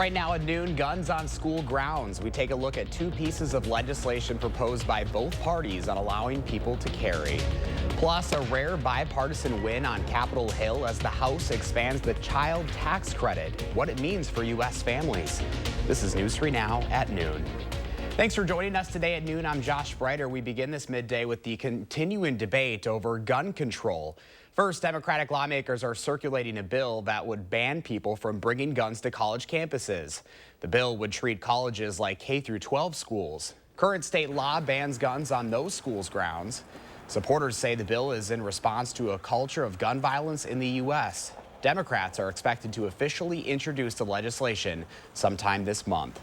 Right now at noon, guns on school grounds. We take a look at two pieces of legislation proposed by both parties on allowing people to carry. Plus, a rare bipartisan win on Capitol Hill as the House expands the child tax credit, what it means for U.S. families. This is News 3 Now at noon. Thanks for joining us today at noon. I'm Josh Breiter. We begin this midday with the continuing debate over gun control. First, Democratic lawmakers are circulating a bill that would ban people from bringing guns to college campuses. The bill would treat colleges like K-12 schools. Current state law bans guns on those schools' grounds. Supporters say the bill is in response to a culture of gun violence in the U.S. Democrats are expected to officially introduce the legislation sometime this month.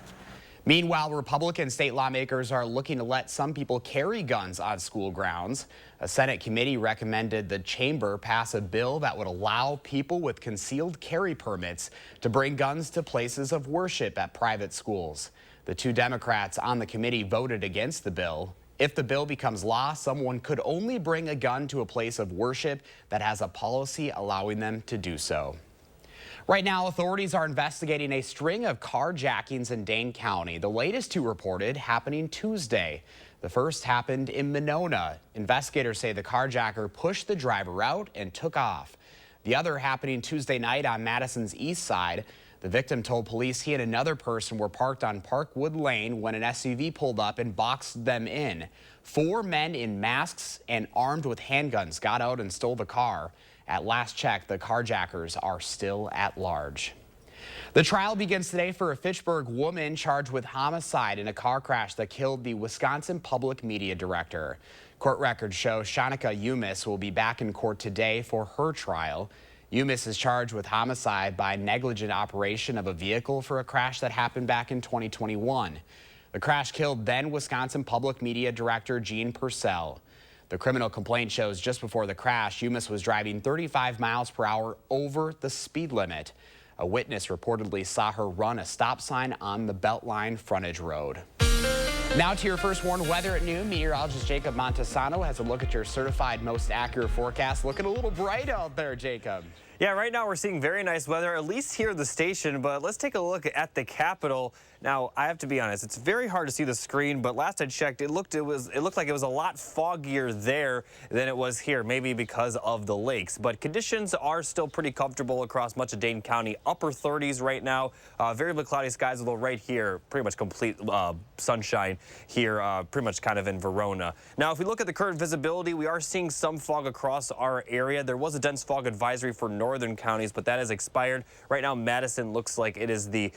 Meanwhile, Republican state lawmakers are looking to let some people carry guns on school grounds. A Senate committee recommended the chamber pass a bill that would allow people with concealed carry permits to bring guns to places of worship at private schools. The two Democrats on the committee voted against the bill. If the bill becomes law, someone could only bring a gun to a place of worship that has a policy allowing them to do so. Right now, authorities are investigating a string of carjackings in Dane County. The latest two reported happening Tuesday. The first happened in Monona. Investigators say the carjacker pushed the driver out and took off. The other happening Tuesday night on Madison's east side. The victim told police he and another person were parked on Parkwood Lane when an SUV pulled up and boxed them in. 4 men in masks and armed with handguns got out and stole the car. At last check, the carjackers are still at large. The trial begins today for a Fitchburg woman charged with homicide in a car crash that killed the Wisconsin public media director. Court records show Shanika Umis will be back in court today for her trial. Umis is charged with homicide by negligent operation of a vehicle for a crash that happened back in 2021. The crash killed then Wisconsin public media director Gene Purcell. The criminal complaint shows just before the crash, Umis was driving 35 miles per hour over the speed limit. A witness reportedly saw her run a stop sign on the Beltline frontage road. Now to your first warned weather at noon. Meteorologist Jacob Montesano has a look at your certified most accurate forecast. Looking a little bright out there, Jacob. Yeah, right now we're seeing very nice weather, at least here at the station, but let's take a look at the Capitol. Now, I have to be honest, it's very hard to see the screen, but last I checked, it looked like it was a lot foggier there than it was here, maybe because of the lakes. But conditions are still pretty comfortable across much of Dane County, upper 30s right now. Variably cloudy skies, although right here, pretty much complete sunshine here, pretty much kind of in Verona. Now, if we look at the current visibility, we are seeing some fog across our area. There was a dense fog advisory for northern counties, but that has expired. Right now, Madison looks like it is the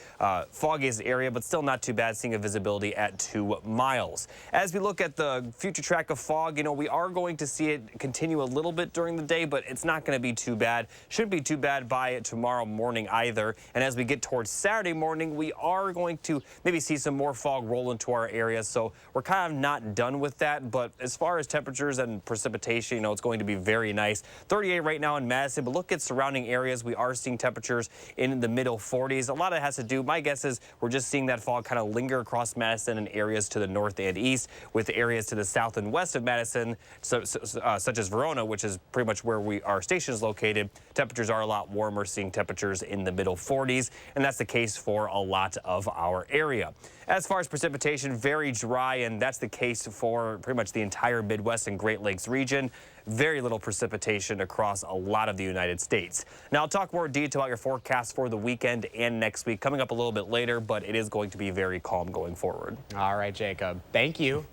foggiest area, but still not too bad, seeing a visibility at 2 miles. As we look at the future track of fog, you know, we are going to see it continue a little bit during the day, but it's not going to be too bad. Shouldn't be too bad by tomorrow morning either. And as we get towards Saturday morning, we are going to maybe see some more fog roll into our area. So we're kind of not done with that. But as far as temperatures and precipitation, you know, it's going to be very nice. 38 right now in Madison, but look at surrounding areas. We are seeing temperatures in the middle 40s. A lot of it has to do, my guess is we're just seeing that fog kind of linger across Madison and areas to the north and east, with areas to the south and west of Madison, such as Verona, which is pretty much where our station is located. Temperatures are a lot warmer, seeing temperatures in the middle 40s, and that's the case for a lot of our area. As far as precipitation, very dry, and that's the case for pretty much the entire Midwest and Great Lakes region. Very little precipitation across a lot of the United States. Now, I'll talk more detail about your forecast for the weekend and next week coming up a little bit later, but it is going to be very calm going forward. All right, Jacob. Thank you.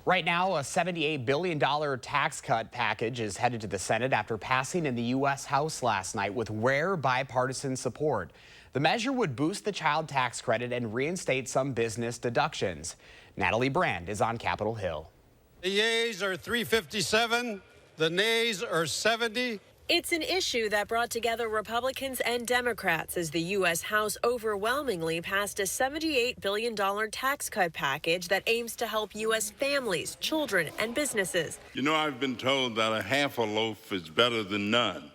Right now, a $78 billion tax cut package is headed to the Senate after passing in the U.S. House last night with rare bipartisan support. The measure would boost the child tax credit and reinstate some business deductions. Natalie Brand is on Capitol Hill. The yeas are 357, the nays are 70. It's an issue that brought together Republicans and Democrats as the U.S. House overwhelmingly passed a $78 billion tax cut package that aims to help U.S. families, children, and businesses. You know, I've been told that a half a loaf is better than none,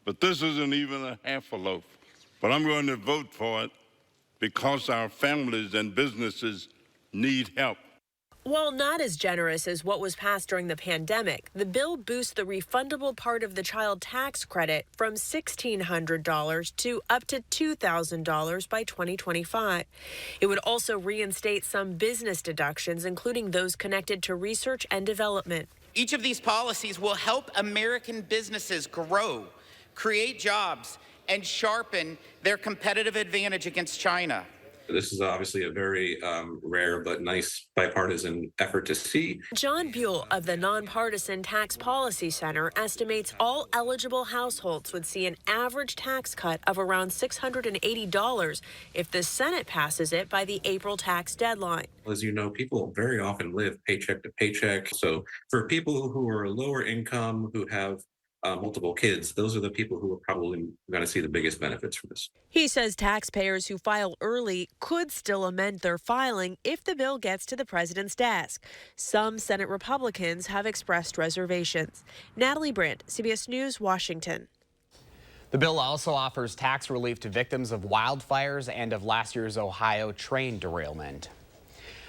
but this isn't even a half a loaf. But I'm going to vote for it because our families and businesses need help. While not as generous as what was passed during the pandemic, the bill boosts the refundable part of the child tax credit from $1,600 to up to $2,000 by 2025. It would also reinstate some business deductions, including those connected to research and development. Each of these policies will help American businesses grow, create jobs, and sharpen their competitive advantage against China. This is obviously a very rare but nice bipartisan effort to see. John Buell of the Nonpartisan Tax Policy Center estimates all eligible households would see an average tax cut of around $680 if the Senate passes it by the April tax deadline. As you know, people very often live paycheck to paycheck. So for people who are lower income, who have multiple kids, those are the people who are probably going to see the biggest benefits from this. He says taxpayers who file early could still amend their filing if the bill gets to the president's desk. Some Senate Republicans have expressed reservations. Natalie Brandt, CBS News, Washington. The bill also offers tax relief to victims of wildfires and of last year's Ohio train derailment.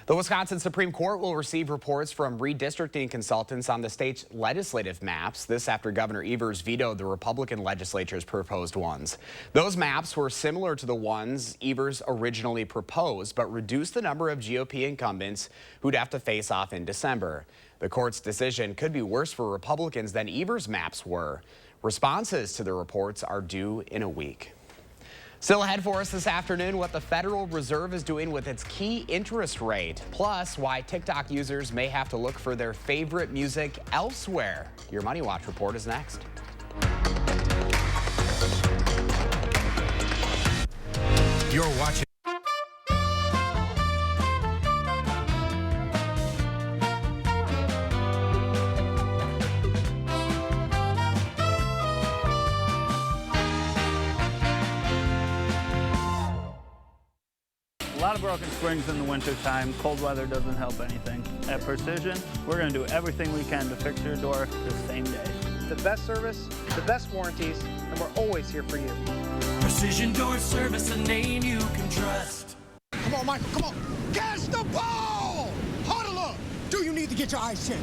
The Wisconsin Supreme Court will receive reports from redistricting consultants on the state's legislative maps. This after Governor Evers vetoed the Republican legislature's proposed ones. Those maps were similar to the ones Evers originally proposed, but reduced the number of GOP incumbents who'd have to face off in December. The court's decision could be worse for Republicans than Evers' maps were. Responses to the reports are due in a week. Still ahead for us this afternoon, what the Federal Reserve is doing with its key interest rate, plus why TikTok users may have to look for their favorite music elsewhere. Your Money Watch report is next. You're watching. A lot of broken springs in the wintertime. Cold weather doesn't help anything. At Precision, we're going to do everything we can to fix your door the same day. The best service, the best warranties, and we're always here for you. Precision Door Service, a name you can trust. Come on, Michael, come on. Catch the ball! Huddle up! Do you need to get your eyes checked?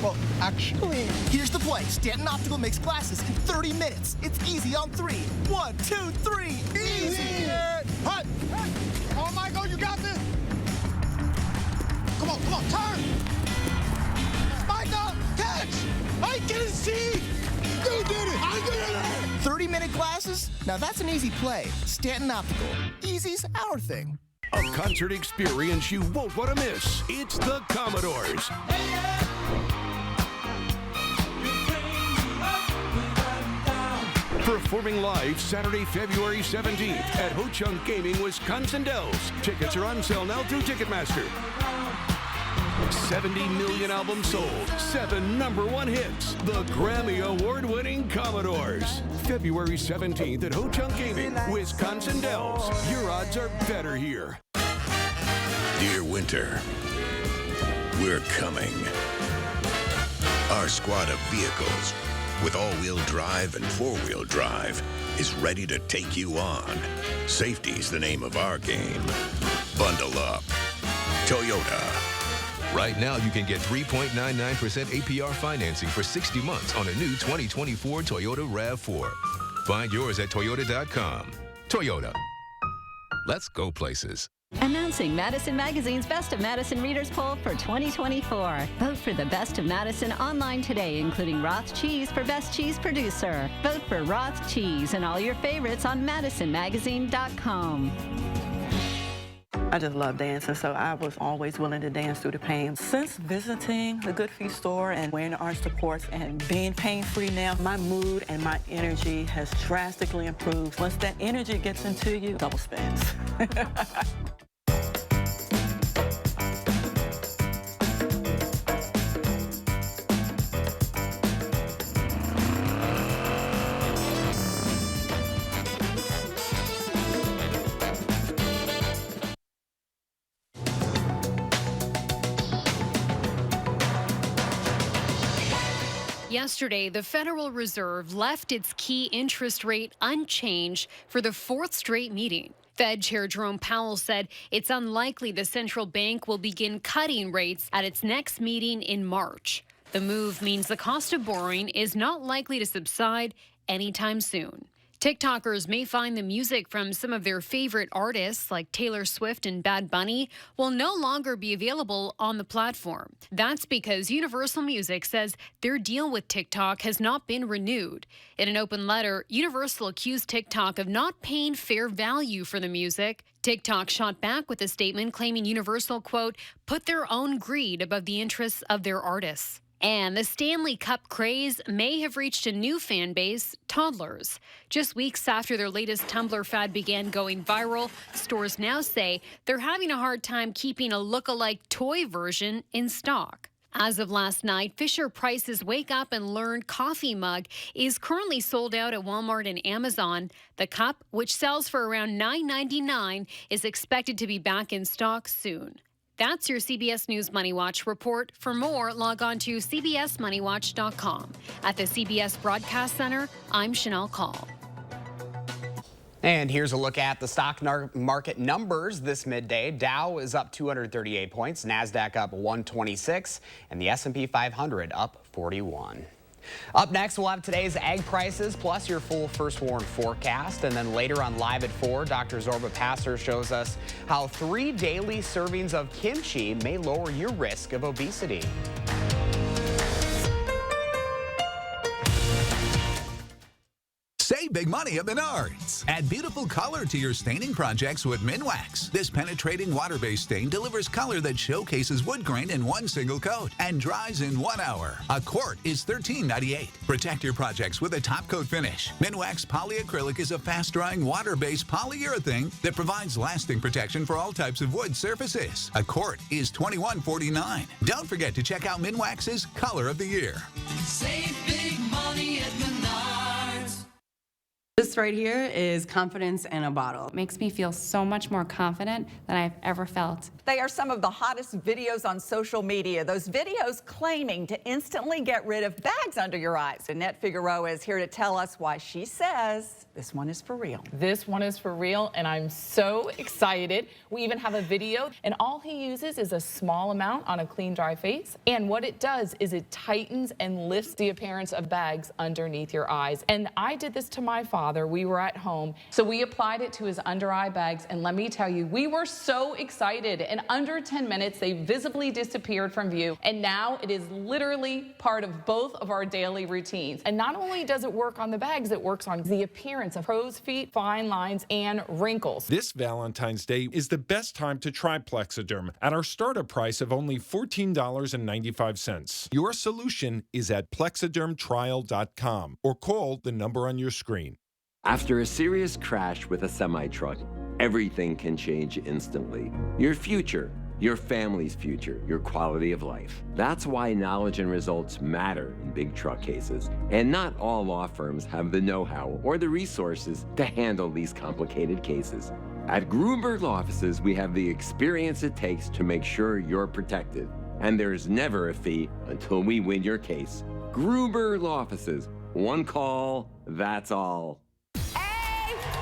Well, actually... Here's the play. Stanton Optical makes glasses in 30 minutes. It's easy on 3. 1, 2, 3. Easy! Hut! Come on, Michael, you got this! Come on, turn! Michael, catch! I can see! You did it! I did it! 30-minute glasses? Now that's an easy play. Stanton Optical. Easy's our thing. A concert experience you won't want to miss. It's the Commodores. Performing live Saturday, February 17th at Ho Chunk Gaming, Wisconsin Dells. Tickets are on sale now through Ticketmaster. 70 million albums sold, 7 #1 hits. The Grammy Award-winning Commodores. February 17th at Ho Chunk Gaming, Wisconsin Dells. Your odds are better here. Dear Winter, we're coming. Our squad of vehicles with all-wheel drive and four-wheel drive is ready to take you on. Safety's the name of our game. Bundle up. Toyota. Right now, you can get 3.99% APR financing for 60 months on a new 2024 Toyota RAV4. Find yours at Toyota.com. Toyota. Let's go places. Announcing Madison Magazine's Best of Madison Readers Poll for 2024. Vote for the Best of Madison online today, including Roth Cheese for Best Cheese Producer. Vote for Roth Cheese and all your favorites on MadisonMagazine.com. I just love dancing, so I was always willing to dance through the pain. Since visiting the Good Feet store and wearing the arch supports and being pain-free now, my mood and my energy has drastically improved. Once that energy gets into you, double spins. Yesterday, the Federal Reserve left its key interest rate unchanged for the 4th straight meeting. Fed Chair Jerome Powell said it's unlikely the central bank will begin cutting rates at its next meeting in March. The move means the cost of borrowing is not likely to subside anytime soon. TikTokers may find the music from some of their favorite artists like Taylor Swift and Bad Bunny will no longer be available on the platform. That's because Universal Music says their deal with TikTok has not been renewed. In an open letter, Universal accused TikTok of not paying fair value for the music. TikTok shot back with a statement claiming Universal, quote, put their own greed above the interests of their artists. And the Stanley Cup craze may have reached a new fan base, toddlers. Just weeks after their latest tumbler fad began going viral, stores now say they're having a hard time keeping a look-alike toy version in stock. As of last night, Fisher-Price's Wake Up and Learn coffee mug is currently sold out at Walmart and Amazon. The cup, which sells for around $9.99, is expected to be back in stock soon. That's your CBS News Money Watch report. For more, log on to cbsmoneywatch.com. At the CBS Broadcast Center, I'm Chanel Call. And here's a look at the stock market numbers this midday. Dow is up 238 points, NASDAQ up 126, and the S&P 500 up 41. Up next, we'll have today's egg prices plus your full first warn forecast. And then later on Live at 4, Dr. Zorba Passer shows us how 3 daily servings of kimchi may lower your risk of obesity. Save big money at Menards. Add beautiful color to your staining projects with Minwax. This penetrating water-based stain delivers color that showcases wood grain in one single coat and dries in 1 hour. A quart is $13.98. Protect your projects with a top coat finish. Minwax polyacrylic is a fast-drying water-based polyurethane that provides lasting protection for all types of wood surfaces. A quart is $21.49. Don't forget to check out Minwax's Color of the Year. Save big money at Menards. This right here is confidence in a bottle. It makes me feel so much more confident than I've ever felt. They are some of the hottest videos on social media. Those videos claiming to instantly get rid of bags under your eyes. Annette Figueroa is here to tell us why she says this one is for real. This one is for real, and I'm so excited. We even have a video, and all he uses is a small amount on a clean, dry face. And what it does is it tightens and lifts the appearance of bags underneath your eyes. And I did this to my father. We were at home, so we applied it to his under eye bags, and let me tell you, we were so excited. In under 10 minutes, they visibly disappeared from view, and now it is literally part of both of our daily routines. And not only does it work on the bags, it works on the appearance of crow's feet, fine lines, and wrinkles. This Valentine's Day is the best time to try Plexiderm at our startup price of only $14.95. Your solution is at plexidermtrial.com or call the number on your screen. After a serious crash with a semi-truck, everything can change instantly. Your future, your family's future, your quality of life. That's why knowledge and results matter in big truck cases. And not all law firms have the know-how or the resources to handle these complicated cases. At Gruber Law Offices, we have the experience it takes to make sure you're protected. And there's never a fee until we win your case. Gruber Law Offices. One call, that's all.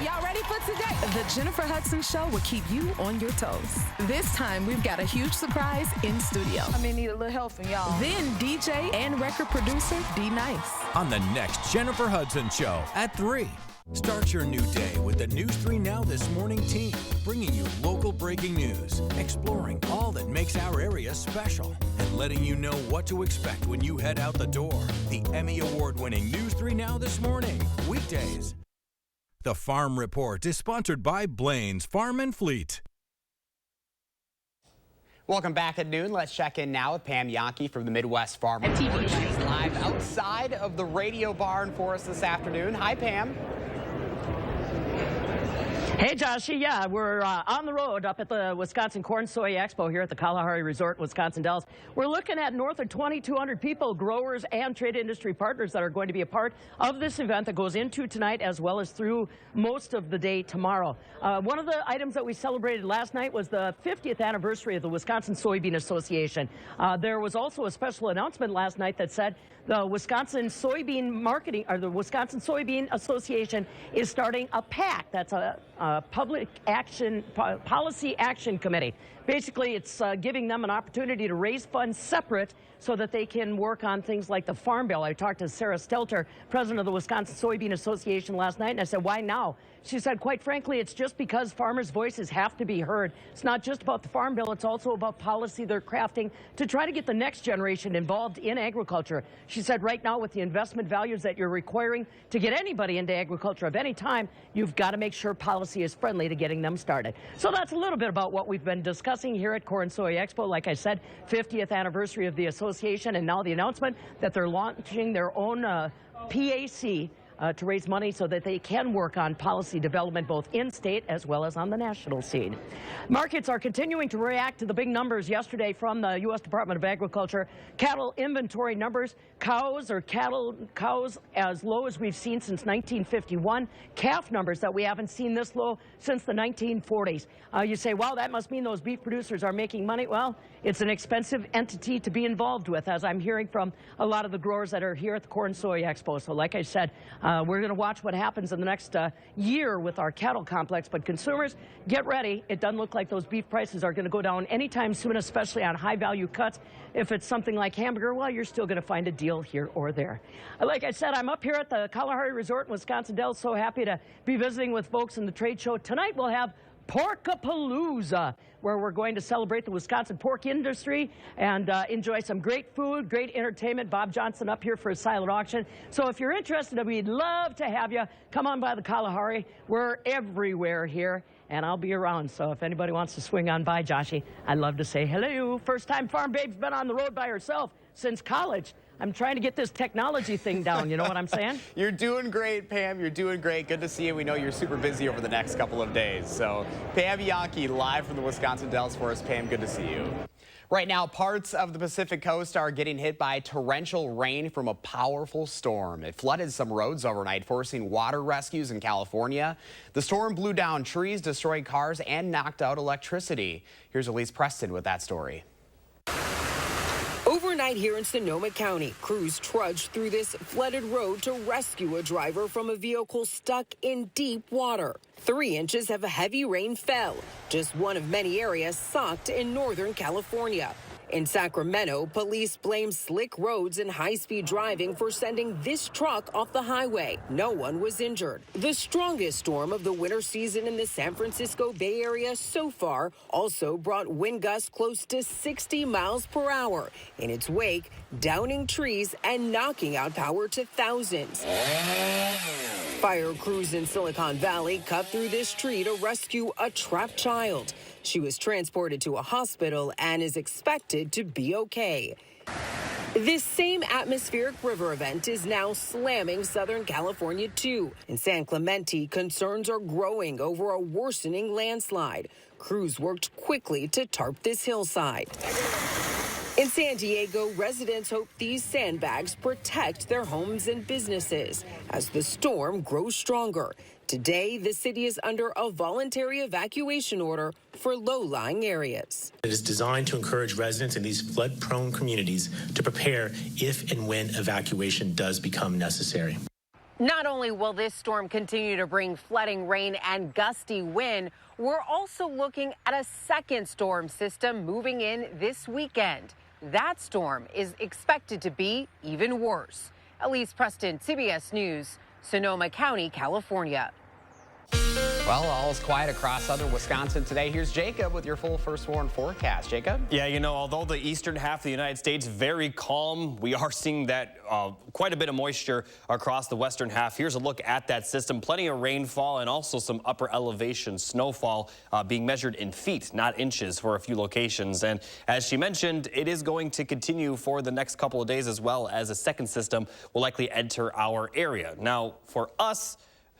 Y'all ready for today? The Jennifer Hudson Show will keep you on your toes. This time, we've got a huge surprise in studio. I may need a little help from y'all. Then DJ and record producer D-Nice. On the next Jennifer Hudson Show at 3. Start your new day with the News 3 Now This Morning team, bringing you local breaking news, exploring all that makes our area special, and letting you know what to expect when you head out the door. The Emmy Award-winning News 3 Now This Morning, weekdays. The Farm Report is sponsored by Blaine's Farm and Fleet. Welcome back at noon. Let's check in now with Pam Yankee from the Midwest Farm Report. She's live outside of the radio barn for us this afternoon. Hi, Pam. Hey, Joshy. Yeah, we're on the road up at the Wisconsin Corn Soy Expo here at the Kalahari Resort, Wisconsin Dells. We're looking at north of 2,200 people, growers and trade industry partners that are going to be a part of this event that goes into tonight as well as through most of the day tomorrow. One of the items that we celebrated last night was the 50th anniversary of the Wisconsin Soybean Association. There was also a special announcement last night that said the Wisconsin Soybean Marketing, or the Wisconsin Soybean Association is starting a PAC. That's a Policy Action Committee. Basically, it's giving them an opportunity to raise funds separate so that they can work on things like the Farm Bill. I talked to Sarah Stelter, president of the Wisconsin Soybean Association, last night, and I said, why now? She said, quite frankly, it's just because farmers' voices have to be heard. It's not just about the Farm Bill, it's also about policy they're crafting to try to get the next generation involved in agriculture. She said, right now, with the investment values that you're requiring to get anybody into agriculture of any time, you've got to make sure policy is friendly to getting them started. So that's a little bit about what we've been discussing here at Corn Soy Expo. Like I said, 50th anniversary of the association, and now the announcement that they're launching their own PAC to raise money so that they can work on policy development both in-state as well as on the national scene. Markets are continuing to react to the big numbers yesterday from the U.S. Department of Agriculture. Cattle inventory numbers, cows as low as we've seen since 1951. Calf numbers that we haven't seen this low since the 1940s. You say, well, that must mean those beef producers are making money. Well, it's an expensive entity to be involved with, as I'm hearing from a lot of the growers that are here at the Corn Soy Expo. So like I said, we're going to watch what happens in the next year with our cattle complex. But consumers, get ready. It doesn't look like those beef prices are going to go down anytime soon, especially on high-value cuts. If it's something like hamburger, well, you're still going to find a deal here or there. Like I said, I'm up here at the Kalahari Resort in Wisconsin Dells. So happy to be visiting with folks in the trade show. Tonight we'll have Porkapalooza, where we're going to celebrate the Wisconsin pork industry and enjoy some great food, great entertainment. Bob Johnson up here for a silent auction. So if you're interested, we'd love to have you. Come on by the Kalahari. We're everywhere here, and I'll be around. So if anybody wants to swing on by, Joshy, I'd love to say hello. First-time Farm Babe's been on the road by herself since college. I'm trying to get this technology thing down, you know what I'm saying? You're doing great, Pam. You're doing great. Good to see you. We know you're super busy over the next couple of days. So Pam Yankee live from the Wisconsin Dells for us. Pam, good to see you. Right now, parts of the Pacific Coast are getting hit by torrential rain from a powerful storm. It flooded some roads overnight, forcing water rescues in California. The storm blew down trees, destroyed cars, and knocked out electricity. Here's Elise Preston with that story. Overnight here in Sonoma County, crews trudged through this flooded road to rescue a driver from a vehicle stuck in deep water. 3 inches of heavy rain fell, just one of many areas socked in Northern California. In Sacramento, police blame slick roads and high-speed driving for sending this truck off the highway. No one was injured. The strongest storm of the winter season in the San Francisco Bay Area so far also brought wind gusts close to 60 miles per hour. In its wake, downing trees and knocking out power to thousands. Fire crews in Silicon Valley cut through this tree to rescue a trapped child. She was transported to a hospital and is expected to be okay. This same atmospheric river event is now slamming Southern California, too. In San Clemente, concerns are growing over a worsening landslide. Crews worked quickly to tarp this hillside. In San Diego, residents hope these sandbags protect their homes and businesses as the storm grows stronger. Today, the city is under a voluntary evacuation order for low-lying areas. It is designed to encourage residents in these flood-prone communities to prepare if and when evacuation does become necessary. Not only will this storm continue to bring flooding rain and gusty wind, we're also looking at a second storm system moving in this weekend. That storm is expected to be even worse. Elise Preston, CBS News, Sonoma County, California. Well, all is quiet across southern Wisconsin today. Here's Jacob with your full first warn forecast. Jacob? Yeah, you know, although the eastern half of the United States very calm, we are seeing that quite a bit of moisture across the western half. Here's a look at that system. Plenty of rainfall and also some upper elevation snowfall being measured in feet, not inches, for a few locations. And as she mentioned, it is going to continue for the next couple of days, as well as a second system will likely enter our area. Now, for us,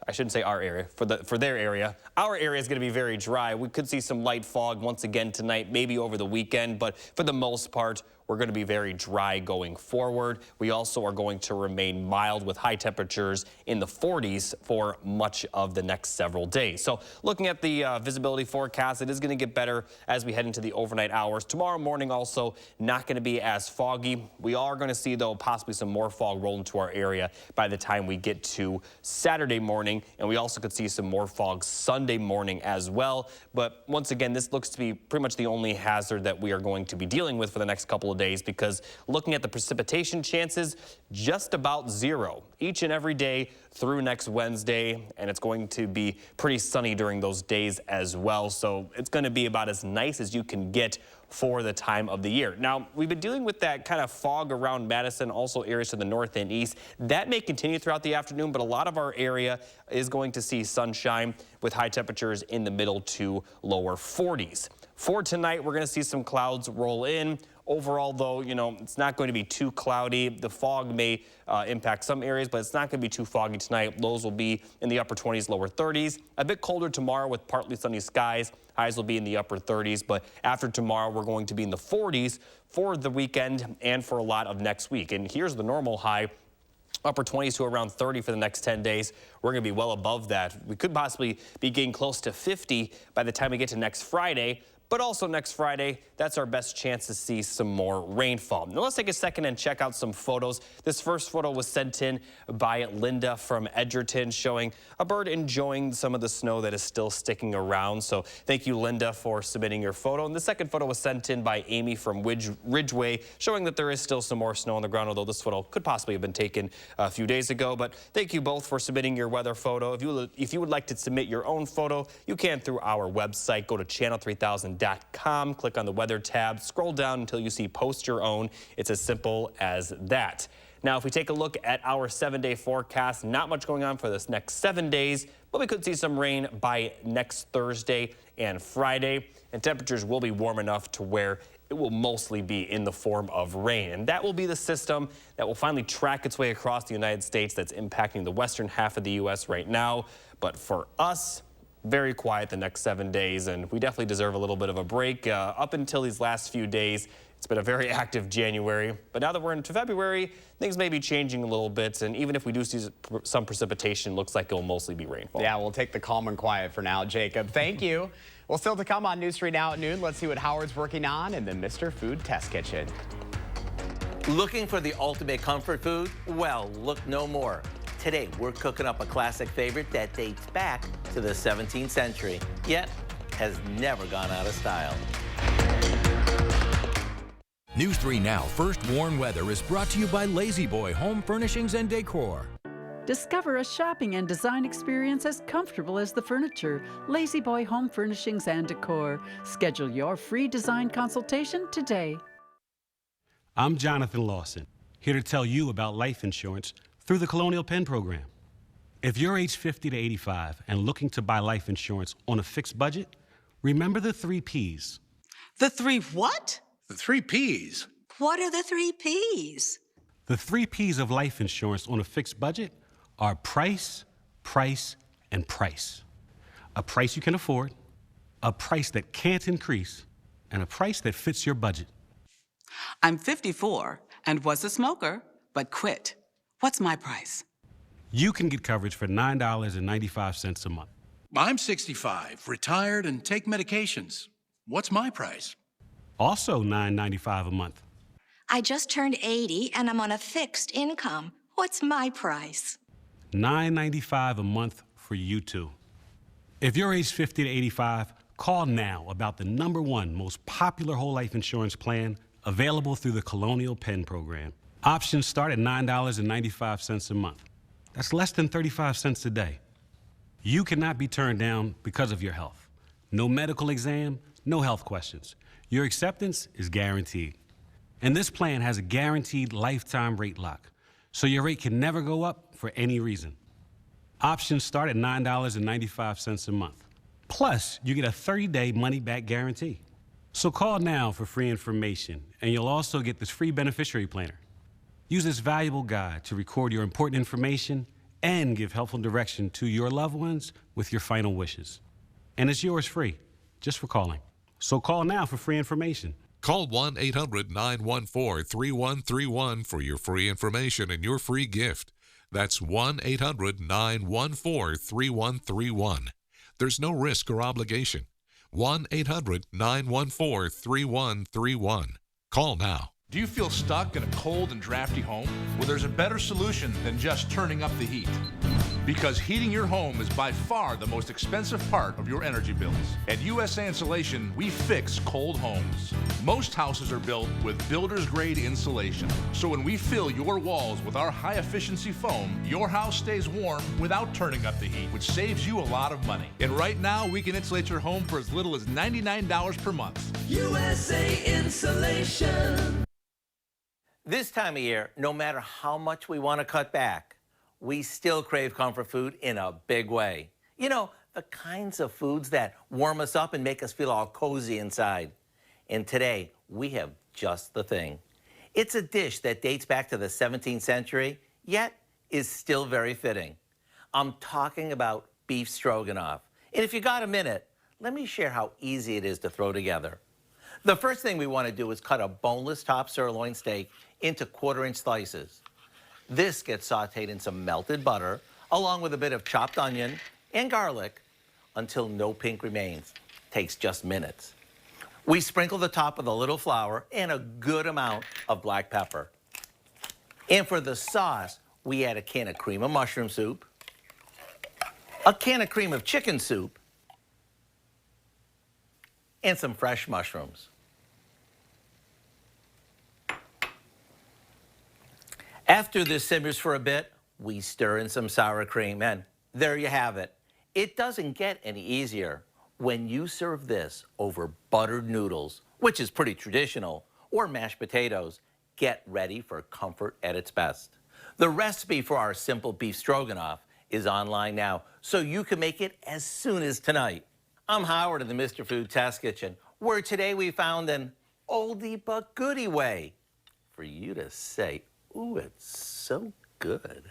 I shouldn't say our area, for their area. Our area is going to be very dry. We could see some light fog once again tonight, maybe over the weekend, but for the most part, we're going to be very dry going forward. We also are going to remain mild with high temperatures in the 40s for much of the next several days. So looking at the visibility forecast, it is going to get better as we head into the overnight hours. Tomorrow morning also not going to be as foggy. We are going to see, though, possibly some more fog roll into our area by the time we get to Saturday morning, and we also could see some more fog Sunday morning as well. But once again, this looks to be pretty much the only hazard that we are going to be dealing with for the next couple of days, because looking at the precipitation chances, just about zero each and every day through next Wednesday, and it's going to be pretty sunny during those days as well. So it's going to be about as nice as you can get for the time of the year. Now, we've been dealing with that kind of fog around Madison, also areas to the north and east. That may continue throughout the afternoon, but a lot of our area is going to see sunshine with high temperatures in the middle to lower 40s. For tonight, we're going to see some clouds roll in. Overall, though, you know, it's not going to be too cloudy. The fog may impact some areas, but it's not going to be too foggy tonight. Lows will be in the upper 20s, lower 30s. A bit colder tomorrow with partly sunny skies. Highs will be in the upper 30s, but after tomorrow, we're going to be in the 40s for the weekend and for a lot of next week. And here's the normal high. Upper 20s to around 30 for the next 10 days. We're going to be well above that. We could possibly be getting close to 50 by the time we get to next Friday. But also next Friday, that's our best chance to see some more rainfall. Now let's take a second and check out some photos. This first photo was sent in by Linda from Edgerton, showing a bird enjoying some of the snow that is still sticking around. So thank you, Linda, for submitting your photo. And the second photo was sent in by Amy from Ridgeway, showing that there is still some more snow on the ground, although this photo could possibly have been taken a few days ago. But thank you both for submitting your weather photo. If you would like to submit your own photo, you can through our website. Go to channel3000.com, click on the weather tab, scroll down until you see post your own. It's as simple as that. Now, if we take a look at our 7-day forecast, not much going on for this next 7 days, but we could see some rain by next Thursday and Friday, and temperatures will be warm enough to where it will mostly be in the form of rain. And that will be the system that will finally track its way across the United States that's impacting the western half of the U.S. right now. But for us, very quiet the next 7 days, and we definitely deserve a little bit of a break. Up until these last few days, it's been a very active January, but now that we're into February, things may be changing a little bit, and even if we do see some precipitation, looks like it'll mostly be rainfall. Yeah, we'll take the calm and quiet for now, Jacob. Thank you. Well, still to come on News 3 Now at noon, let's see what Howard's working on in the Mr. Food Test Kitchen. Looking for the ultimate comfort food? Well, look no more. Today, we're cooking up a classic favorite that dates back to the 17th century, yet has never gone out of style. News 3 Now First Warn Weather is brought to you by Lazy Boy Home Furnishings and Decor. Discover a shopping and design experience as comfortable as the furniture. Lazy Boy Home Furnishings and Decor. Schedule your free design consultation today. I'm Jonathan Lawson, here to tell you about life insurance through the Colonial Penn program. If you're age 50 to 85 and looking to buy life insurance on a fixed budget, remember the 3 Ps. The 3 what? The 3 Ps. What are the 3 Ps? The 3 Ps of life insurance on a fixed budget are price, price, and price. A price you can afford, a price that can't increase, and a price that fits your budget. I'm 54 and was a smoker, but quit. What's my price? You can get coverage for $9.95 a month. I'm 65, retired, and take medications. What's my price? Also $9.95 a month. I just turned 80 and I'm on a fixed income. What's my price? $9.95 a month for you too. If you're age 50 to 85, call now about the #1 most popular whole life insurance plan available through the Colonial Penn program. Options start at $9.95 a month. That's less than 35 cents a day. You cannot be turned down because of your health. No medical exam, no health questions. Your acceptance is guaranteed. And this plan has a guaranteed lifetime rate lock, so your rate can never go up for any reason. Options start at $9.95 a month. Plus, you get a 30-day money-back guarantee. So call now for free information, and you'll also get this free beneficiary planner. Use this valuable guide to record your important information and give helpful direction to your loved ones with your final wishes. And it's yours free, just for calling. So call now for free information. Call 1-800-914-3131 for your free information and your free gift. That's 1-800-914-3131. There's no risk or obligation. 1-800-914-3131. Call now. Do you feel stuck in a cold and drafty home? Well, there's a better solution than just turning up the heat. Because heating your home is by far the most expensive part of your energy bills. At USA Insulation, we fix cold homes. Most houses are built with builder's grade insulation. So when we fill your walls with our high efficiency foam, your house stays warm without turning up the heat, which saves you a lot of money. And right now, we can insulate your home for as little as $99 per month. USA Insulation. This time of year, no matter how much we want to cut back, we still crave comfort food in a big way. You know, the kinds of foods that warm us up and make us feel all cozy inside. And today, we have just the thing. It's a dish that dates back to the 17th century, yet is still very fitting. I'm talking about beef stroganoff. And if you got a minute, let me share how easy it is to throw together. The first thing we want to do is cut a boneless top sirloin steak into 1/4-inch slices. This gets sauteed in some melted butter, along with a bit of chopped onion and garlic, until no pink remains. Takes just minutes. We sprinkle the top with a little flour and a good amount of black pepper. And for the sauce, we add a can of cream of mushroom soup, a can of cream of chicken soup, and some fresh mushrooms. After this simmers for a bit, we stir in some sour cream, and there you have it. It doesn't get any easier. When you serve this over buttered noodles, which is pretty traditional, or mashed potatoes, get ready for comfort at its best. The recipe for our simple beef stroganoff is online now, so you can make it as soon as tonight. I'm Howard in the Mr. Food Test Kitchen, where today we found an oldie but goodie way for you to say, ooh, it's so good.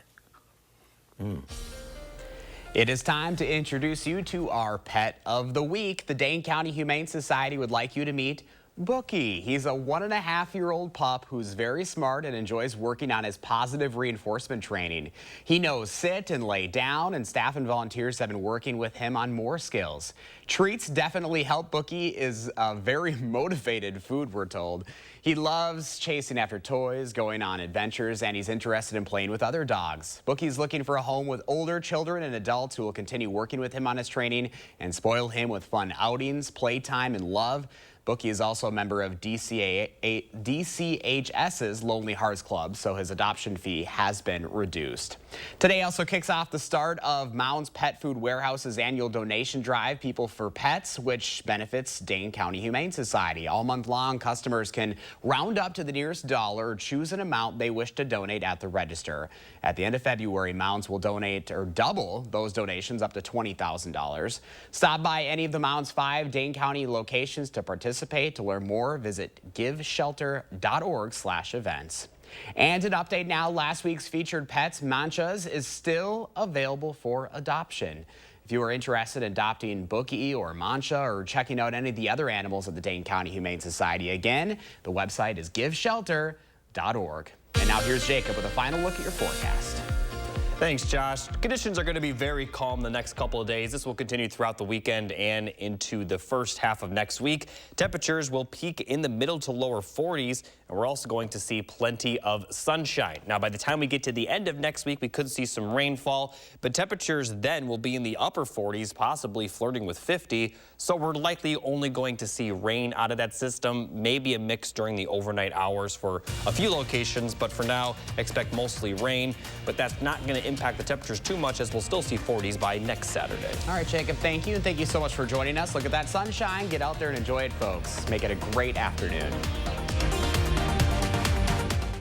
It is time to introduce you to our pet of the week. The Dane County Humane Society would like you to meet Bookie. He's a 1.5-year-old pup who's very smart and enjoys working on his positive reinforcement training. He knows sit and lay down, and staff and volunteers have been working with him on more skills. Treats definitely help. Bookie is a very motivated food, we're told. He loves chasing after toys, going on adventures, and he's interested in playing with other dogs. Bookie's looking for a home with older children and adults who will continue working with him on his training and spoil him with fun outings, playtime, and love. Bookie is also a member of DCHS's Lonely Hearts Club, so his adoption fee has been reduced. Today also kicks off the start of Mounds Pet Food Warehouse's annual donation drive, People for Pets, which benefits Dane County Humane Society. All month long, customers can round up to the nearest dollar or choose an amount they wish to donate at the register. At the end of February, Mounds will donate or double those donations up to $20,000. Stop by any of the Mounds 5 Dane County locations to participate. To learn more, visit giveshelter.org/events. And an update now, last week's featured pets, Manchas, is still available for adoption. If you are interested in adopting Bookie or Mancha or checking out any of the other animals at the Dane County Humane Society, again, the website is giveshelter.org. And now here's Jacob with a final look at your forecast. Thanks, Josh. Conditions are going to be very calm the next couple of days. This will continue throughout the weekend and into the first half of next week. Temperatures will peak in the middle to lower 40s, and we're also going to see plenty of sunshine. Now, by the time we get to the end of next week, we could see some rainfall, but temperatures then will be in the upper 40s, possibly flirting with 50. So we're likely only going to see rain out of that system, maybe a mix during the overnight hours for a few locations, but for now, expect mostly rain. But that's not going to impact the temperatures too much, as we'll still see 40s by next Saturday. All right, Jacob, thank you. And thank you so much for joining us. Look at that sunshine. Get out there and enjoy it, folks. Make it a great afternoon.